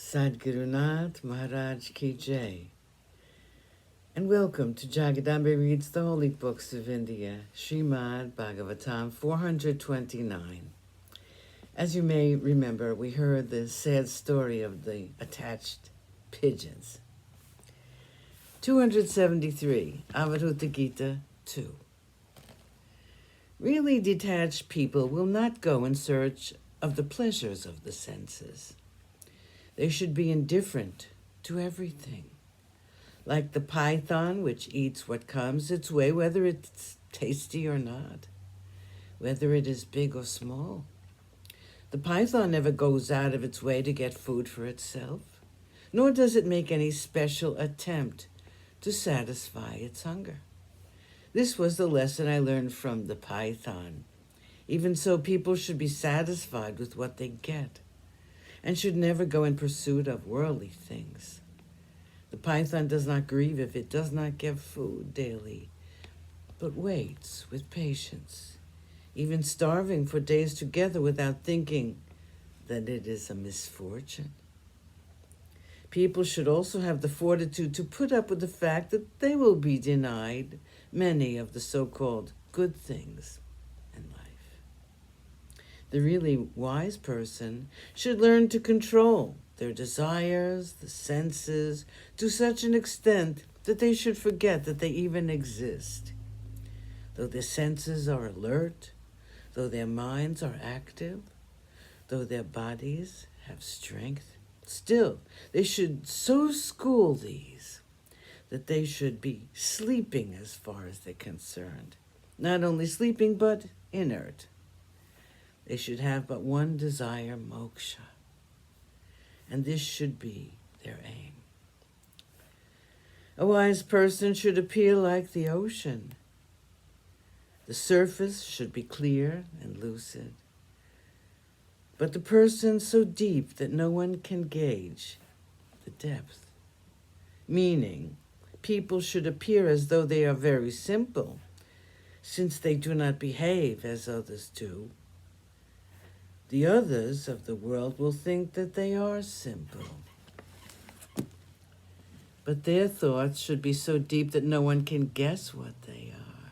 Sadgurunath Maharaj Ki Jai. And welcome to Jagadambe Reads the Holy Books of India, ShrimadBhagavatam429. As you may remember, we heard the sad story of the attached pigeons. 273, Avaruta Gita 2. Really detached people will not go in search of the pleasures of the senses. They should be indifferent to everything. Like the python, which eats what comes its way, whether it's tasty or not, whether it is big or small. The python never goes out of its way to get food for itself, nor does it make any special attempt to satisfy its hunger. This was the lesson I learned from the python. Even so, people should be satisfied with what they get, and should never go in pursuit of worldly things. The python does not grieve if it does not get food daily, but waits with patience, even starving for days together without thinking that it is a misfortune. People should also have the fortitude to put up with the fact that they will be denied many of the so-called good things in life. The really wise person should learn to control their desires, the senses, to such an extent that they should forget that they even exist. Though their senses are alert, though their minds are active, though their bodies have strength, still they should so school these that they should be sleeping as far as they're concerned. Not only sleeping, but inert. They should have but one desire, moksha, and this should be their aim. A wise person should appear like the ocean. The surface should be clear and lucid, but the person so deep that no one can gauge the depth. Meaning, people should appear as though they are very simple, since they do not behave as others do. The others of the world will think that they are simple. But their thoughts should be so deep that no one can guess what they are.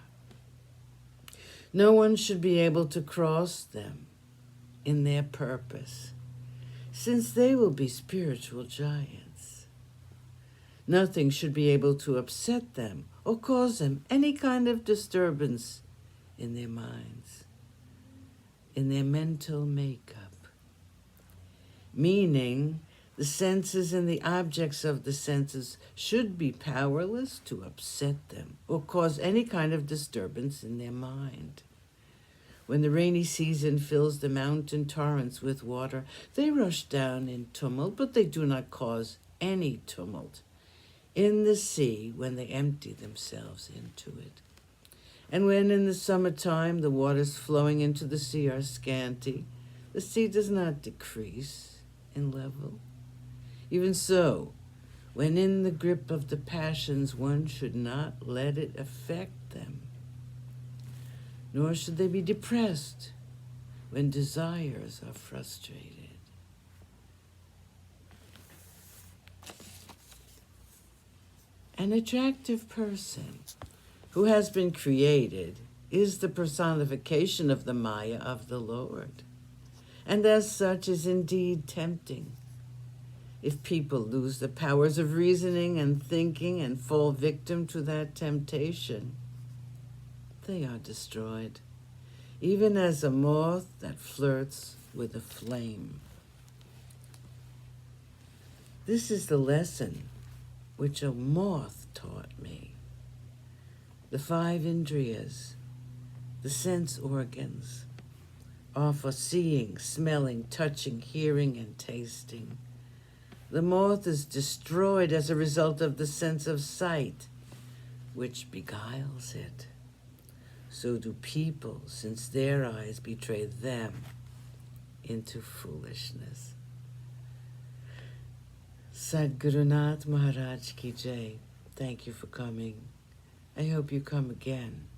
No one should be able to cross them in their purpose, since they will be spiritual giants. Nothing should be able to upset them or cause them any kind of disturbance in their minds, in their mental makeup. Meaning, the senses and the objects of the senses should be powerless to upset them or cause any kind of disturbance in their mind. When the rainy season fills the mountain torrents with water, they rush down in tumult, but they do not cause any tumult in the sea when they empty themselves into it. And when in the summertime the waters flowing into the sea are scanty, the sea does not decrease in level. Even so, when in the grip of the passions, one should not let it affect them, nor should they be depressed when desires are frustrated. An attractive person who has been created is the personification of the Maya of the Lord, and as such is indeed tempting. If people lose the powers of reasoning and thinking and fall victim to that temptation, they are destroyed, even as a moth that flirts with a flame. This is the lesson which a moth taught me. The 5 indriyas, the sense organs, are for seeing, smelling, touching, hearing, and tasting. The moth is destroyed as a result of the sense of sight, which beguiles it. So do people, since their eyes betray them into foolishness. Sadgurunath Maharaj Ki Jai. Thank you for coming. I hope you come again.